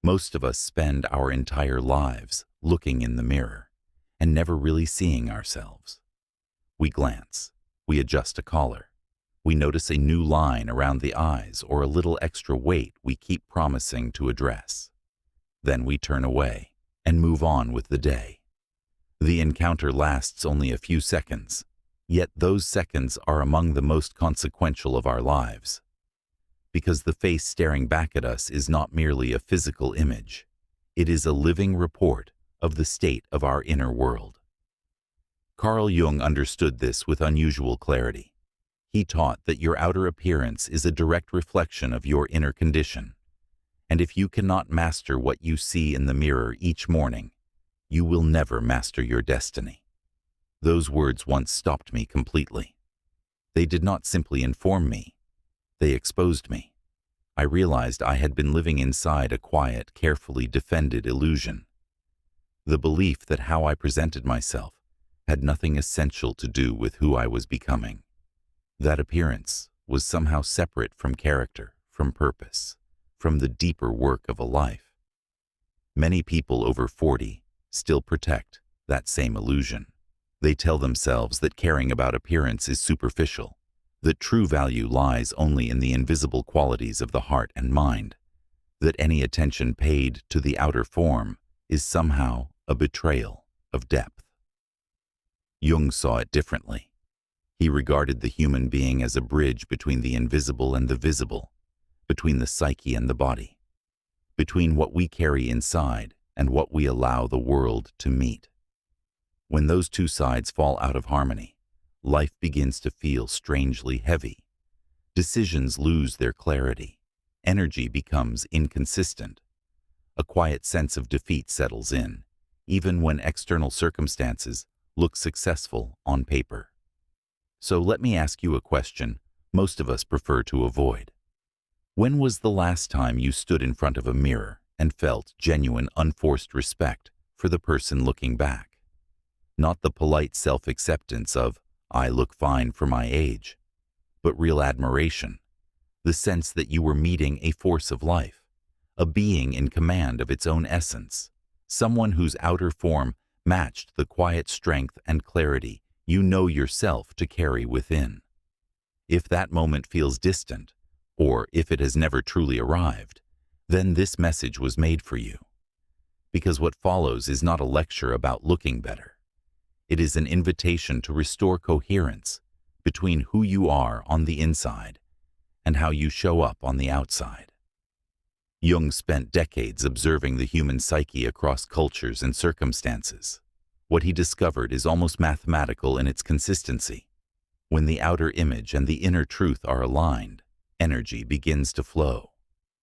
Most of us spend our entire lives looking in the mirror and never really seeing ourselves. We glance, we adjust a collar, we notice a new line around the eyes or a little extra weight we keep promising to address. Then we turn away and move on with the day. The encounter lasts only a few seconds, yet those seconds are among the most consequential of our lives. Because the face staring back at us is not merely a physical image, it is a living report of the state of our inner world. Carl Jung understood this with unusual clarity. He taught that your outer appearance is a direct reflection of your inner condition, and if you cannot master what you see in the mirror each morning, you will never master your destiny. Those words once stopped me completely. They did not simply inform me, they exposed me. I realized I had been living inside a quiet, carefully defended illusion. The belief that how I presented myself had nothing essential to do with who I was becoming. That appearance was somehow separate from character, from purpose, from the deeper work of a life. Many people over 40 still protect that same illusion. They tell themselves that caring about appearance is superficial, that true value lies only in the invisible qualities of the heart and mind, that any attention paid to the outer form is somehow a betrayal of depth. Jung saw it differently. He regarded the human being as a bridge between the invisible and the visible, between the psyche and the body, between what we carry inside and what we allow the world to meet. When those two sides fall out of harmony, life begins to feel strangely heavy. Decisions lose their clarity. Energy becomes inconsistent. A quiet sense of defeat settles in, even when external circumstances look successful on paper. So let me ask you a question most of us prefer to avoid. When was the last time you stood in front of a mirror and felt genuine, unforced respect for the person looking back? Not the polite self-acceptance of, I look fine for my age, but real admiration, the sense that you were meeting a force of life, a being in command of its own essence, someone whose outer form matched the quiet strength and clarity you know yourself to carry within. If that moment feels distant, or if it has never truly arrived, then this message was made for you. Because what follows is not a lecture about looking better. It is an invitation to restore coherence between who you are on the inside and how you show up on the outside. Jung spent decades observing the human psyche across cultures and circumstances. What he discovered is almost mathematical in its consistency. When the outer image and the inner truth are aligned, energy begins to flow.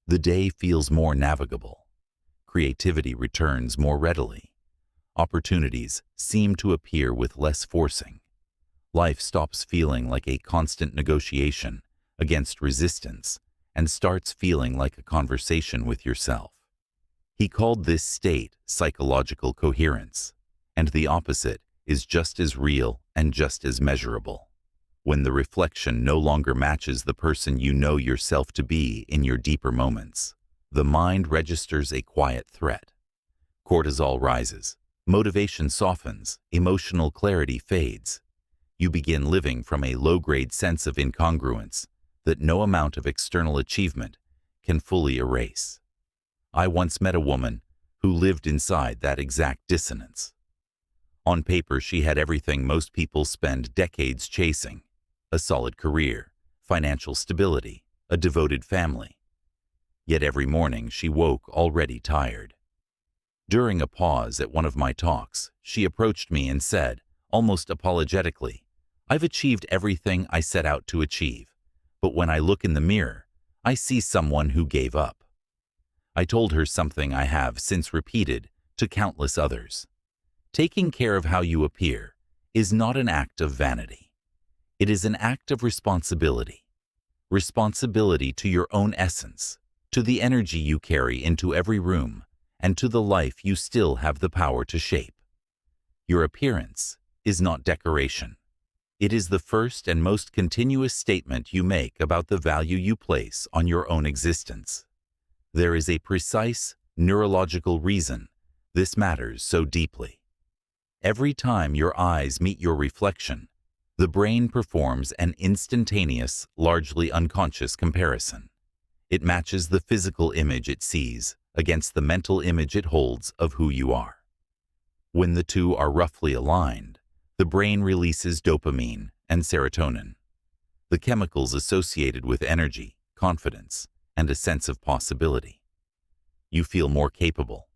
The day feels more navigable. Creativity returns more readily. Opportunities seem to appear with less forcing. Life stops feeling like a constant negotiation against resistance and starts feeling like a conversation with yourself. He called this state psychological coherence, and the opposite is just as real and just as measurable. When the reflection no longer matches the person you know yourself to be in your deeper moments, the mind registers a quiet threat. Cortisol rises. Motivation softens, emotional clarity fades. You begin living from a low-grade sense of incongruence that no amount of external achievement can fully erase. I once met a woman who lived inside that exact dissonance. On paper, she had everything most people spend decades chasing: a solid career, financial stability, a devoted family. Yet every morning she woke already tired. During a pause at one of my talks, she approached me and said, almost apologetically, "I've achieved everything I set out to achieve, but when I look in the mirror, I see someone who gave up." I told her something I have since repeated to countless others. Taking care of how you appear is not an act of vanity. It is an act of responsibility. Responsibility to your own essence, to the energy you carry into every room, and to the life you still have the power to shape. Your appearance is not decoration. It is the first and most continuous statement you make about the value you place on your own existence. There is a precise, neurological reason this matters so deeply. Every time your eyes meet your reflection, the brain performs an instantaneous, largely unconscious comparison. It matches the physical image it sees against the mental image it holds of who you are. When the two are roughly aligned, the brain releases dopamine and serotonin, the chemicals associated with energy, confidence, and a sense of possibility. You feel more capable.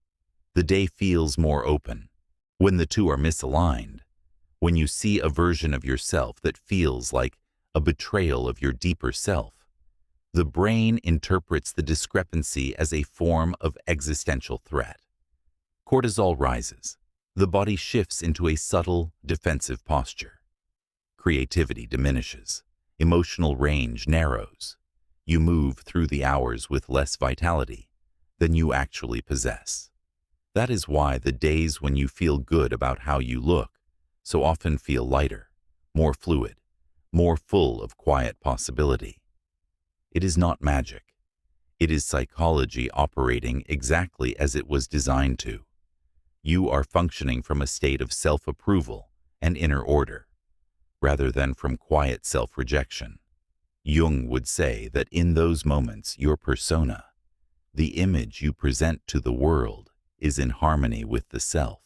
The day feels more open. When the two are misaligned, when you see a version of yourself that feels like a betrayal of your deeper self, the brain interprets the discrepancy as a form of existential threat. Cortisol rises. The body shifts into a subtle, defensive posture. Creativity diminishes. Emotional range narrows. You move through the hours with less vitality than you actually possess. That is why the days when you feel good about how you look so often feel lighter, more fluid, more full of quiet possibility. It is not magic. It is psychology operating exactly as it was designed to. You are functioning from a state of self-approval and inner order, rather than from quiet self-rejection. Jung would say that in those moments, your persona, the image you present to the world, is in harmony with the self,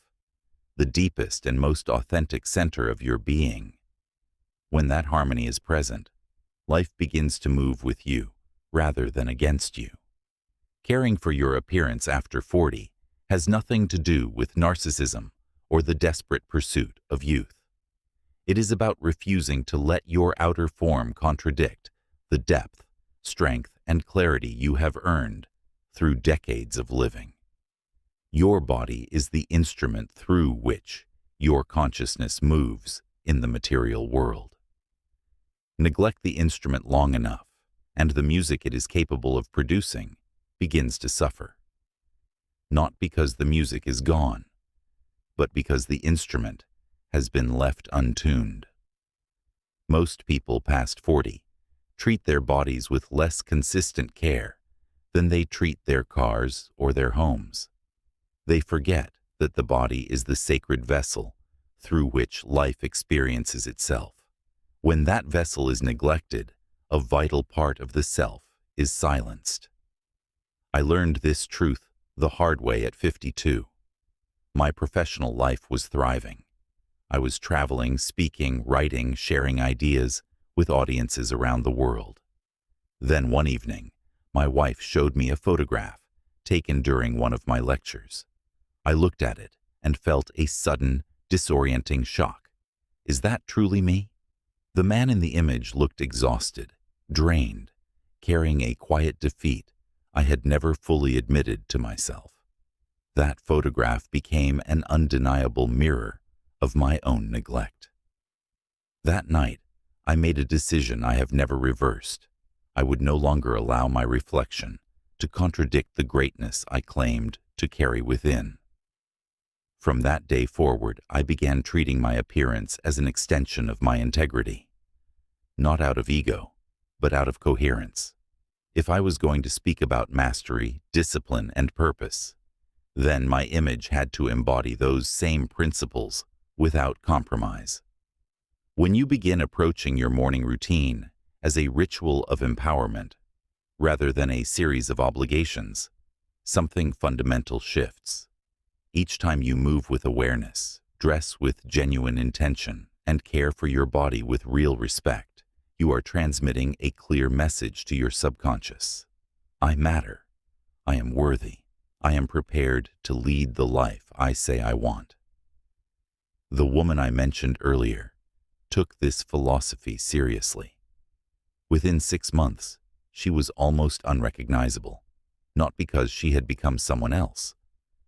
the deepest and most authentic center of your being. When that harmony is present, life begins to move with you rather than against you. Caring for your appearance after 40 has nothing to do with narcissism or the desperate pursuit of youth. It is about refusing to let your outer form contradict the depth, strength, and clarity you have earned through decades of living. Your body is the instrument through which your consciousness moves in the material world. Neglect the instrument long enough, and the music it is capable of producing begins to suffer. Not because the music is gone, but because the instrument has been left untuned. Most people past 40 treat their bodies with less consistent care than they treat their cars or their homes. They forget that the body is the sacred vessel through which life experiences itself. When that vessel is neglected, a vital part of the self is silenced. I learned this truth the hard way at 52. My professional life was thriving. I was traveling, speaking, writing, sharing ideas with audiences around the world. Then one evening, my wife showed me a photograph taken during one of my lectures. I looked at it and felt a sudden, disorienting shock. Is that truly me? The man in the image looked exhausted, drained, carrying a quiet defeat I had never fully admitted to myself. That photograph became an undeniable mirror of my own neglect. That night, I made a decision I have never reversed. I would no longer allow my reflection to contradict the greatness I claimed to carry within. From that day forward, I began treating my appearance as an extension of my integrity. Not out of ego, but out of coherence. If I was going to speak about mastery, discipline, and purpose, then my image had to embody those same principles without compromise. When you begin approaching your morning routine as a ritual of empowerment, rather than a series of obligations, something fundamental shifts. Each time you move with awareness, dress with genuine intention, and care for your body with real respect, you are transmitting a clear message to your subconscious. I matter. I am worthy. I am prepared to lead the life I say I want. The woman I mentioned earlier took this philosophy seriously. Within 6 months, she was almost unrecognizable, not because she had become someone else,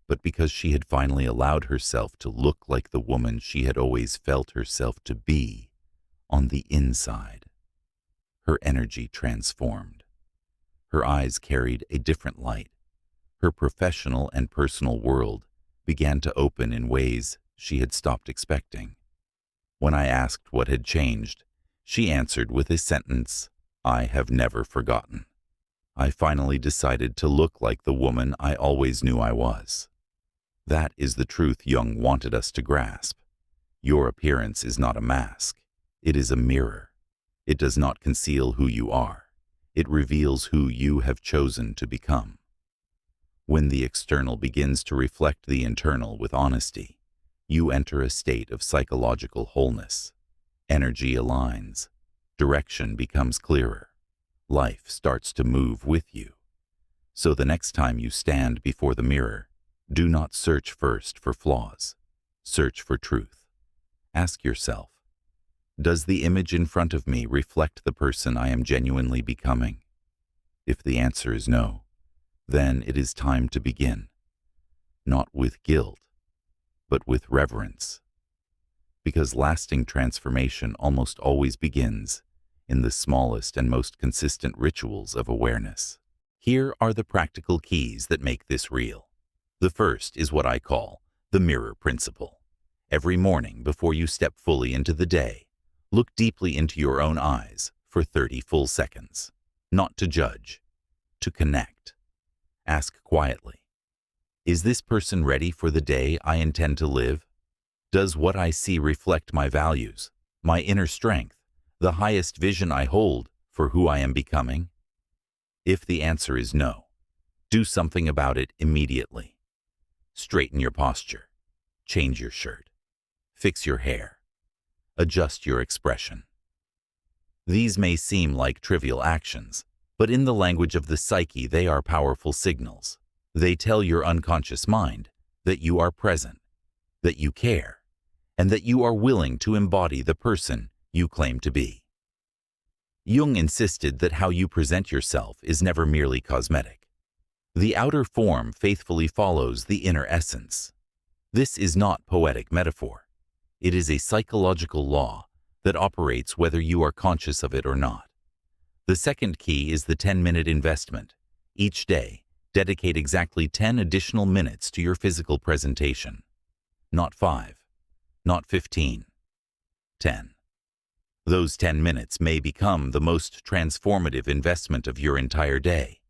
but because she had finally allowed herself to look like the woman she had always felt herself to be on the inside. Her energy transformed. Her eyes carried a different light. Her professional and personal world began to open in ways she had stopped expecting. When I asked what had changed, she answered with a sentence I have never forgotten. I finally decided to look like the woman I always knew I was. That is the truth Jung wanted us to grasp. Your appearance is not a mask. It is a mirror. It does not conceal who you are. It reveals who you have chosen to become. When the external begins to reflect the internal with honesty, you enter a state of psychological wholeness. Energy aligns. Direction becomes clearer. Life starts to move with you. So the next time you stand before the mirror, do not search first for flaws. Search for truth. Ask yourself, does the image in front of me reflect the person I am genuinely becoming? If the answer is no, then it is time to begin. Not with guilt, but with reverence. Because lasting transformation almost always begins in the smallest and most consistent rituals of awareness. Here are the practical keys that make this real. The first is what I call the mirror principle. Every morning before you step fully into the day, look deeply into your own eyes for 30 full seconds. Not to judge, to connect. Ask quietly, is this person ready for the day I intend to live? Does what I see reflect my values, my inner strength, the highest vision I hold for who I am becoming? If the answer is no, do something about it immediately. Straighten your posture, change your shirt, fix your hair, adjust your expression. These may seem like trivial actions, but in the language of the psyche, they are powerful signals. They tell your unconscious mind that you are present, that you care, and that you are willing to embody the person you claim to be. Jung insisted that how you present yourself is never merely cosmetic. The outer form faithfully follows the inner essence. This is not poetic metaphor. It is a psychological law that operates whether you are conscious of it or not. The second key is the 10-minute investment. Each day, dedicate exactly 10 additional minutes to your physical presentation. Not 5, not 15, 10. Those 10 minutes may become the most transformative investment of your entire day.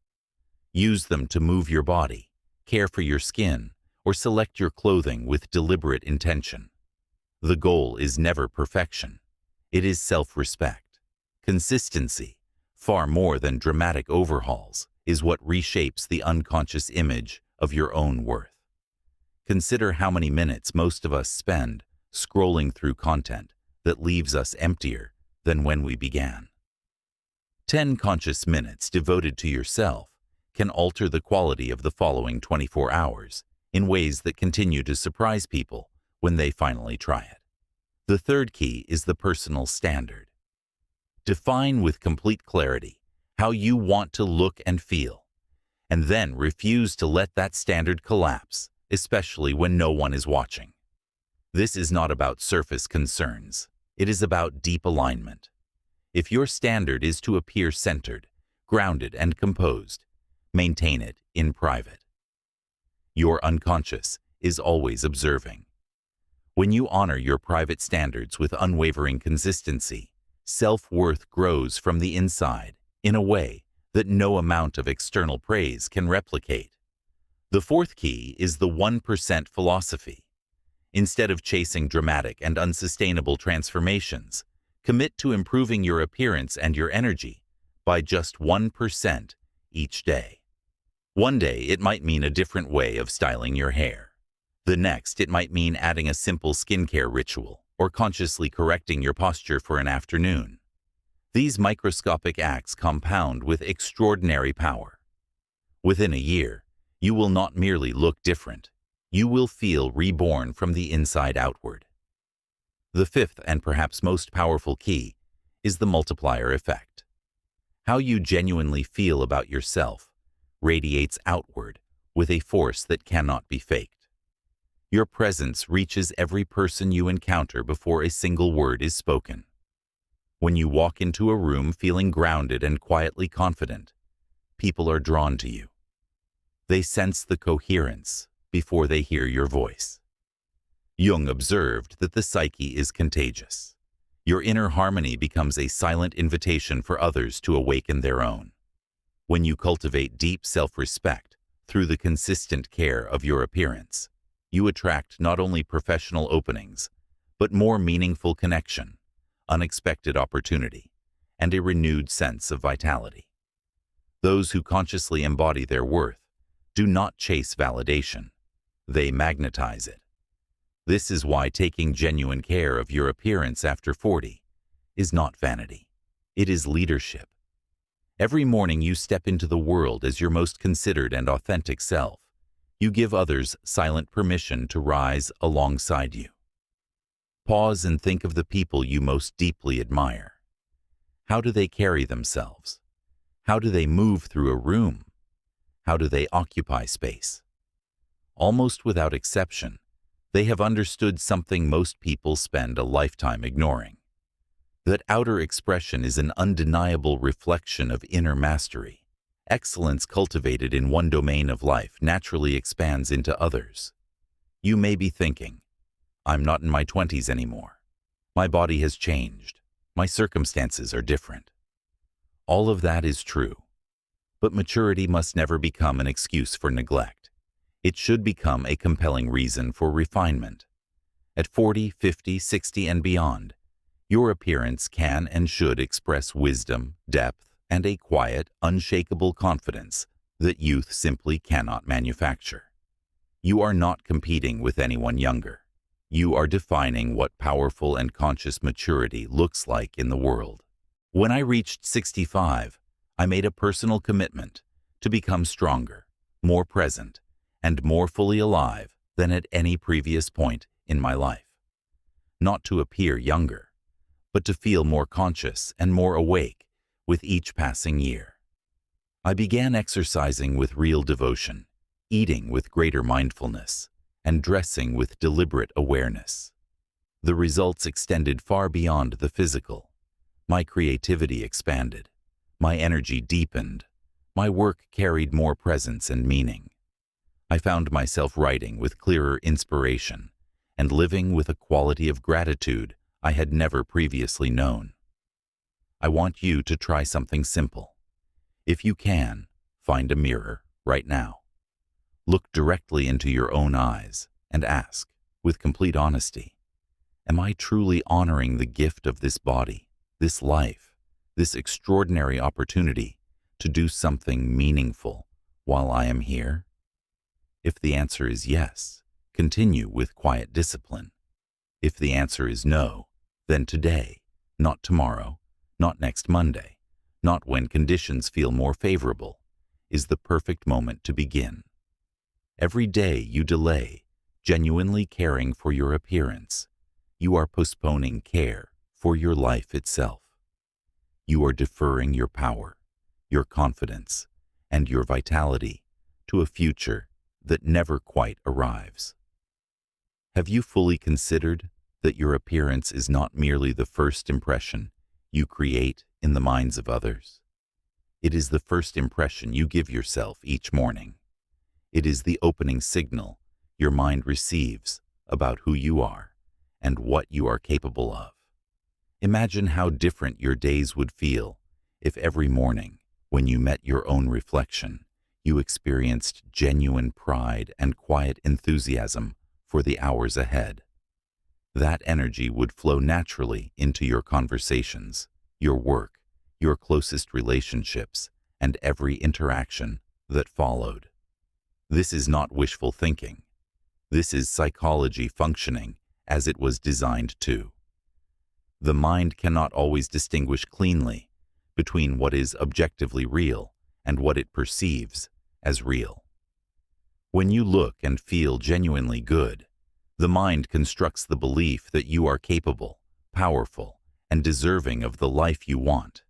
Use them to move your body, care for your skin, or select your clothing with deliberate intention. The goal is never perfection. It is self-respect. Consistency, far more than dramatic overhauls, is what reshapes the unconscious image of your own worth. Consider how many minutes most of us spend scrolling through content that leaves us emptier than when we began. 10 conscious minutes devoted to yourself can alter the quality of the following 24 hours in ways that continue to surprise people when they finally try it. The third key is the personal standard. Define with complete clarity how you want to look and feel, and then refuse to let that standard collapse, especially when no one is watching. This is not about surface concerns. It is about deep alignment. If your standard is to appear centered, grounded, and composed, maintain it in private. Your unconscious is always observing. When you honor your private standards with unwavering consistency, self-worth grows from the inside in a way that no amount of external praise can replicate. The fourth key is the 1% philosophy. Instead of chasing dramatic and unsustainable transformations, commit to improving your appearance and your energy by just 1% each day. One day it might mean a different way of styling your hair. The next it might mean adding a simple skincare ritual or consciously correcting your posture for an afternoon. These microscopic acts compound with extraordinary power. Within a year, you will not merely look different. You will feel reborn from the inside outward. The fifth and perhaps most powerful key is the multiplier effect. How you genuinely feel about yourself radiates outward with a force that cannot be faked. Your presence reaches every person you encounter before a single word is spoken. When you walk into a room feeling grounded and quietly confident, people are drawn to you. They sense the coherence before they hear your voice. Jung observed that the psyche is contagious. Your inner harmony becomes a silent invitation for others to awaken their own. When you cultivate deep self-respect through the consistent care of your appearance, you attract not only professional openings, but more meaningful connection, unexpected opportunity, and a renewed sense of vitality. Those who consciously embody their worth do not chase validation, they magnetize it. This is why taking genuine care of your appearance after 40 is not vanity. It is leadership. Every morning you step into the world as your most considered and authentic self. You give others silent permission to rise alongside you. Pause and think of the people you most deeply admire. How do they carry themselves? How do they move through a room? How do they occupy space? Almost without exception, they have understood something most people spend a lifetime ignoring. That outer expression is an undeniable reflection of inner mastery. Excellence cultivated in one domain of life naturally expands into others. You may be thinking, I'm not in my 20s anymore. My body has changed. My circumstances are different. All of that is true. But maturity must never become an excuse for neglect. It should become a compelling reason for refinement. At 40, 50, 60, and beyond, your appearance can and should express wisdom, depth, and a quiet, unshakable confidence that youth simply cannot manufacture. You are not competing with anyone younger. You are defining what powerful and conscious maturity looks like in the world. When I reached 65, I made a personal commitment to become stronger, more present, and more fully alive than at any previous point in my life. Not to appear younger, but to feel more conscious and more awake with each passing year. I began exercising with real devotion, eating with greater mindfulness, and dressing with deliberate awareness. The results extended far beyond the physical. My creativity expanded, my energy deepened, my work carried more presence and meaning. I found myself writing with clearer inspiration and living with a quality of gratitude I had never previously known. I want you to try something simple. If you can, find a mirror right now. Look directly into your own eyes and ask, with complete honesty, am I truly honoring the gift of this body, this life, this extraordinary opportunity to do something meaningful while I am here? If the answer is yes, continue with quiet discipline. If the answer is no, then today, not tomorrow, not next Monday, not when conditions feel more favorable, is the perfect moment to begin. Every day you delay, genuinely caring for your appearance, you are postponing care for your life itself. You are deferring your power, your confidence, and your vitality to a future that never quite arrives. Have you fully considered that your appearance is not merely the first impression you create in the minds of others? It is the first impression you give yourself each morning. It is the opening signal your mind receives about who you are and what you are capable of. Imagine how different your days would feel if every morning, when you met your own reflection, you experienced genuine pride and quiet enthusiasm for the hours ahead. That energy would flow naturally into your conversations, your work, your closest relationships, and every interaction that followed. This is not wishful thinking. This is psychology functioning as it was designed to. The mind cannot always distinguish cleanly between what is objectively real and what it perceives as real. When you look and feel genuinely good, the mind constructs the belief that you are capable, powerful, and deserving of the life you want.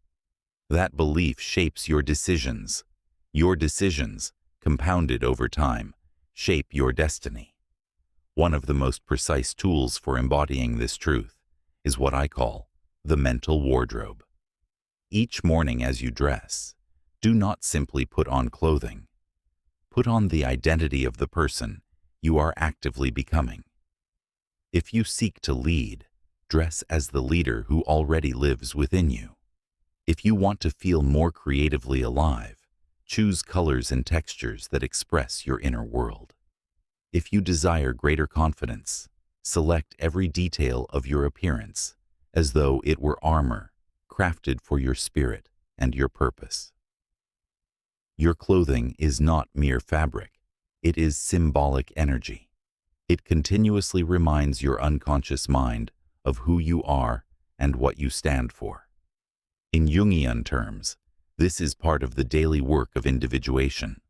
That belief shapes your decisions. Your decisions, compounded over time, shape your destiny. One of the most precise tools for embodying this truth is what I call the mental wardrobe. Each morning as you dress, do not simply put on clothing. Put on the identity of the person you are actively becoming. If you seek to lead, dress as the leader who already lives within you. If you want to feel more creatively alive, Choose colors and textures that express your inner world. If you desire greater confidence, select every detail of your appearance as though it were armor crafted for your spirit and your purpose. Your clothing is not mere fabric. It is symbolic energy. It continuously reminds your unconscious mind of who you are and what you stand for. In Jungian terms, this is part of the daily work of individuation,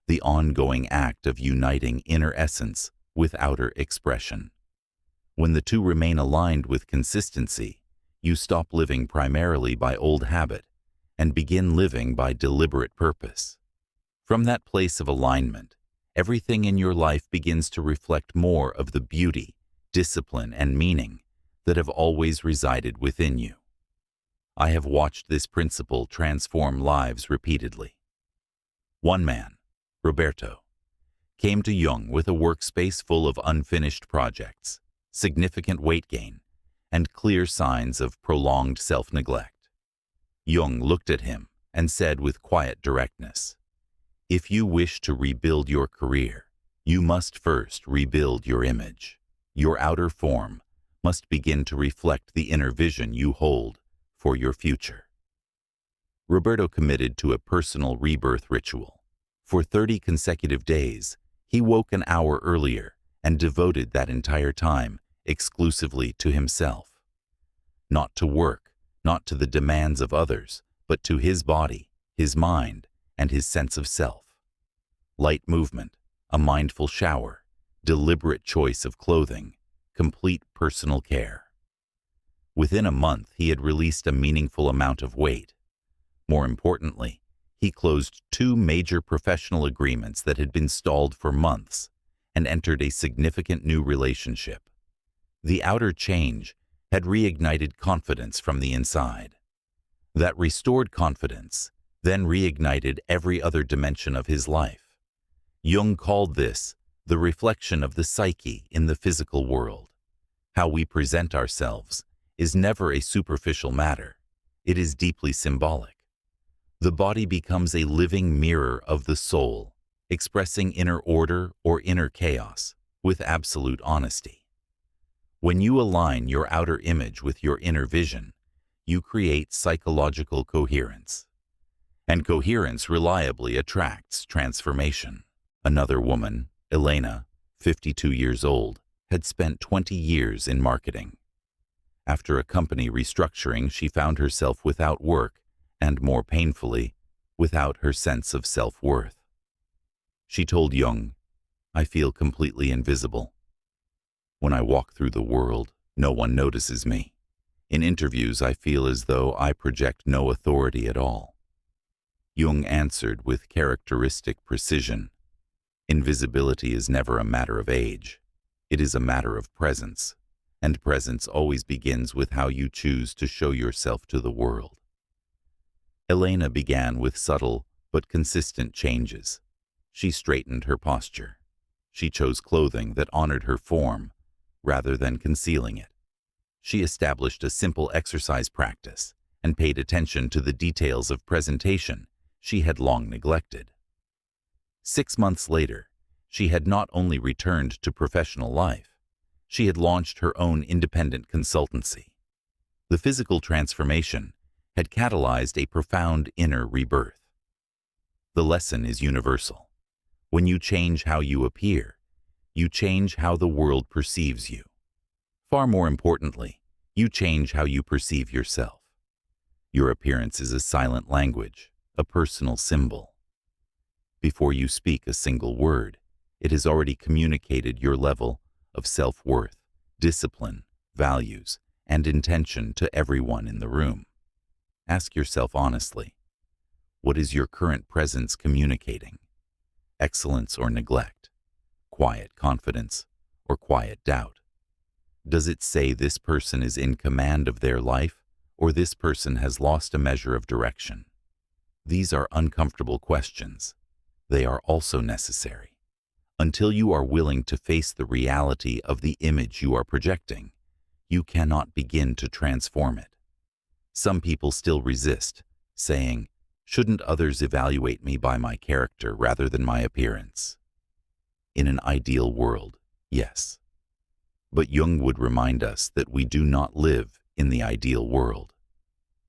the ongoing act of uniting inner essence with outer expression. When the two remain aligned with consistency, you stop living primarily by old habit and begin living by deliberate purpose. From that place of alignment, everything in your life begins to reflect more of the beauty, discipline, and meaning that have always resided within you. I have watched this principle transform lives repeatedly. One man, Roberto, came to Jung with a workspace full of unfinished projects, significant weight gain, and clear signs of prolonged self-neglect. Jung looked at him and said with quiet directness, "If you wish to rebuild your career, you must first rebuild your image. Your outer form must begin to reflect the inner vision you hold for your future." Roberto committed to a personal rebirth ritual. For 30 consecutive days, he woke an hour earlier and devoted that entire time exclusively to himself. Not to work, not to the demands of others, but to his body, his mind, and his sense of self. Light movement, a mindful shower, deliberate choice of clothing, complete personal care. Within a month, he had released a meaningful amount of weight. More importantly, he closed 2 major professional agreements that had been stalled for months and entered a significant new relationship. The outer change had reignited confidence from the inside. That restored confidence then reignited every other dimension of his life. Jung called this the reflection of the psyche in the physical world. How we present ourselves is never a superficial matter. It is deeply symbolic. The body becomes a living mirror of the soul, expressing inner order or inner chaos with absolute honesty. When you align your outer image with your inner vision, you create psychological coherence. And coherence reliably attracts transformation. Another woman, Elena, 52 years old, had spent 20 years in marketing. After a company restructuring, she found herself without work and, more painfully, without her sense of self-worth. She told Jung, "I feel completely invisible. When I walk through the world, no one notices me. In interviews, I feel as though I project no authority at all." Jung answered with characteristic precision, "Invisibility is never a matter of age. It is a matter of presence, and presence always begins with how you choose to show yourself to the world." Elena began with subtle but consistent changes. She straightened her posture. She chose clothing that honored her form rather than concealing it. She established a simple exercise practice and paid attention to the details of presentation she had long neglected. 6 months later, she had not only returned to professional life, she had launched her own independent consultancy. The physical transformation had catalyzed a profound inner rebirth. The lesson is universal. When you change how you appear, you change how the world perceives you. Far more importantly, you change how you perceive yourself. Your appearance is a silent language, a personal symbol. Before you speak a single word, it has already communicated your level of self-worth, discipline, values, and intention to everyone in the room. Ask yourself honestly, what is your current presence communicating? Excellence or neglect? Quiet confidence or quiet doubt? Does it say this person is in command of their life, or this person has lost a measure of direction? These are uncomfortable questions. They are also necessary. Until you are willing to face the reality of the image you are projecting, you cannot begin to transform it. Some people still resist, saying, Shouldn't others evaluate me by my character rather than my appearance? In an ideal world, yes. But Jung would remind us that we do not live in the ideal world.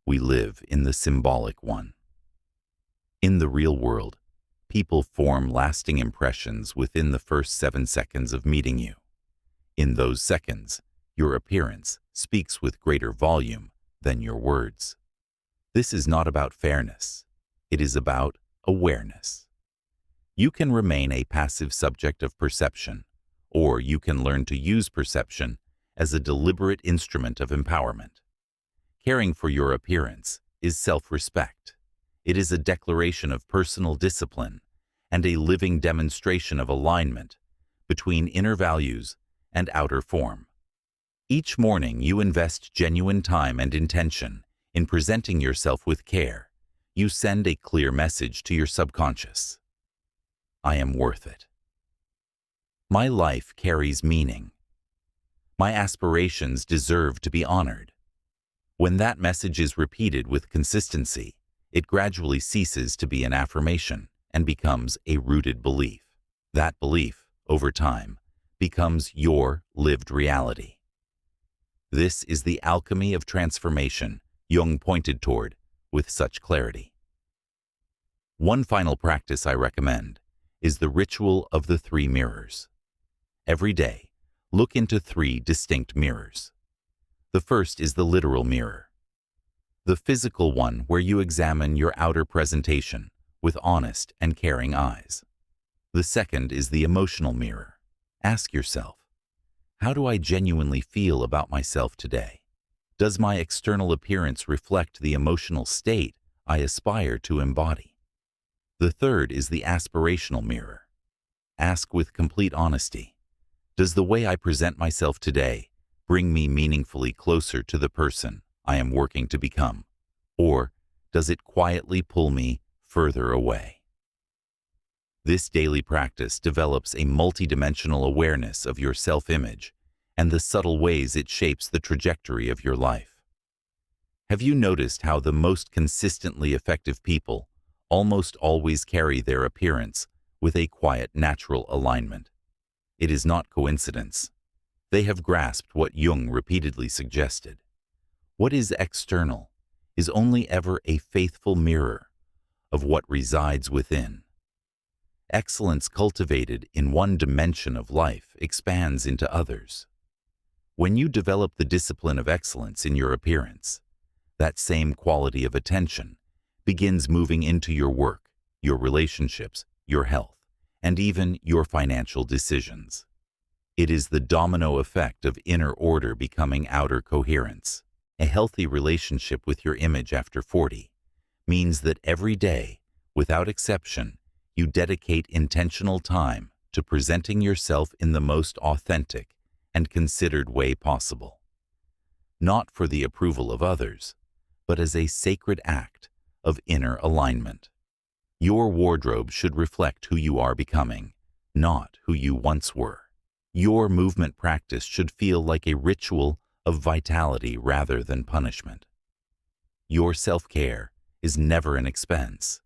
We live in the symbolic one. In the real world, people form lasting impressions within the first 7 seconds of meeting you. In those seconds, your appearance speaks with greater volume than your words. This is not about fairness. It is about awareness. You can remain a passive subject of perception, or you can learn to use perception as a deliberate instrument of empowerment. Caring for your appearance is self-respect. It is a declaration of personal discipline and a living demonstration of alignment between inner values and outer form. Each morning you invest genuine time and intention in presenting yourself with care. You send a clear message to your subconscious. I am worth it. My life carries meaning. My aspirations deserve to be honored. When that message is repeated with consistency, it gradually ceases to be an affirmation and becomes a rooted belief. That belief, over time, becomes your lived reality. This is the alchemy of transformation Jung pointed toward with such clarity. One final practice I recommend is the ritual of the 3 mirrors. Every day, look into 3 distinct mirrors. The first is the literal mirror, the physical one where you examine your outer presentation with honest and caring eyes. The second is the emotional mirror. Ask yourself, how do I genuinely feel about myself today? Does my external appearance reflect the emotional state I aspire to embody? The third is the aspirational mirror. Ask with complete honesty, does the way I present myself today bring me meaningfully closer to the person I am working to become, or does it quietly pull me further away? This daily practice develops a multidimensional awareness of your self-image and the subtle ways it shapes the trajectory of your life. Have you noticed how the most consistently effective people almost always carry their appearance with a quiet, natural alignment? It is not coincidence. They have grasped what Jung repeatedly suggested. What is external is only ever a faithful mirror of what resides within. Excellence cultivated in one dimension of life expands into others. When you develop the discipline of excellence in your appearance, that same quality of attention begins moving into your work, your relationships, your health, and even your financial decisions. It is the domino effect of inner order becoming outer coherence. A healthy relationship with your image after 40 means that every day, without exception, you dedicate intentional time to presenting yourself in the most authentic and considered way possible. Not for the approval of others, but as a sacred act of inner alignment. Your wardrobe should reflect who you are becoming, not who you once were. Your movement practice should feel like a ritual of vitality rather than punishment. Your self-care is never an expense.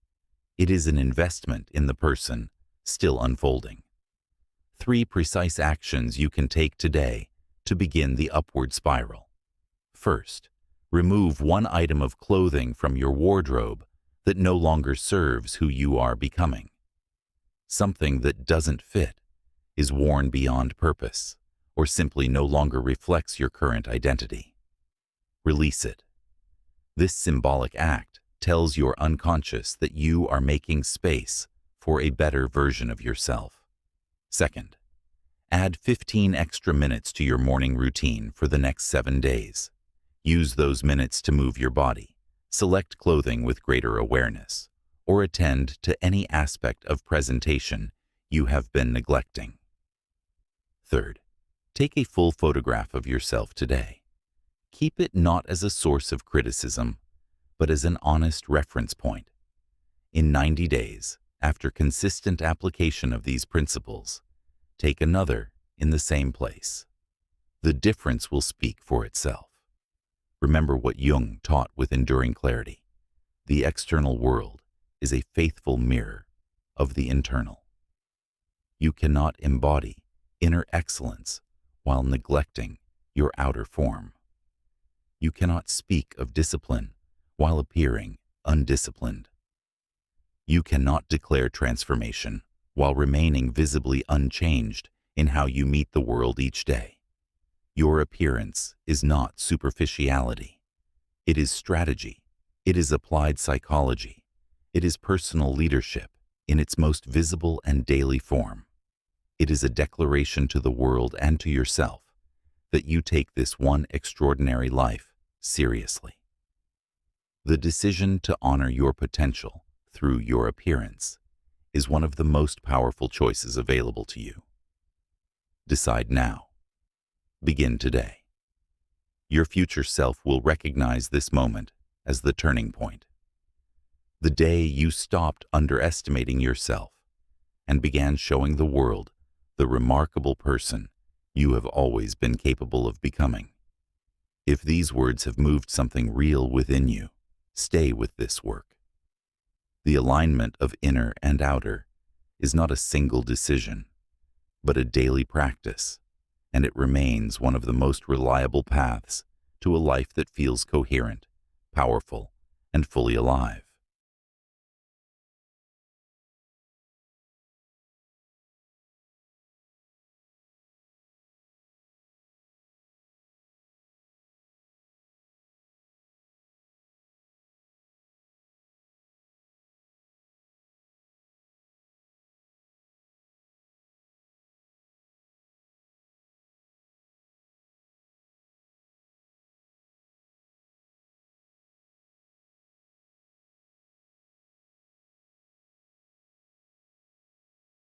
It is an investment in the person still unfolding. 3 precise actions you can take today to begin the upward spiral. First, remove one item of clothing from your wardrobe that no longer serves who you are becoming. Something that doesn't fit, is worn beyond purpose, or simply no longer reflects your current identity. Release it. This symbolic act tells your unconscious that you are making space for a better version of yourself. Second, add 15 extra minutes to your morning routine for the next 7 days. Use those minutes to move your body, select clothing with greater awareness, or attend to any aspect of presentation you have been neglecting. Third, take a full photograph of yourself today. Keep it not as a source of criticism, but as an honest reference point. In 90 days, after consistent application of these principles, take another in the same place. The difference will speak for itself. Remember what Jung taught with enduring clarity. The external world is a faithful mirror of the internal. You cannot embody inner excellence while neglecting your outer form. You cannot speak of discipline while appearing undisciplined. You cannot declare transformation while remaining visibly unchanged in how you meet the world each day. Your appearance is not superficiality. It is strategy. It is applied psychology. It is personal leadership in its most visible and daily form. It is a declaration to the world and to yourself that you take this one extraordinary life seriously. The decision to honor your potential through your appearance is one of the most powerful choices available to you. Decide now. Begin today. Your future self will recognize this moment as the turning point. The day you stopped underestimating yourself and began showing the world the remarkable person you have always been capable of becoming. If these words have moved something real within you, stay with this work. The alignment of inner and outer is not a single decision, but a daily practice, and it remains one of the most reliable paths to a life that feels coherent, powerful, and fully alive.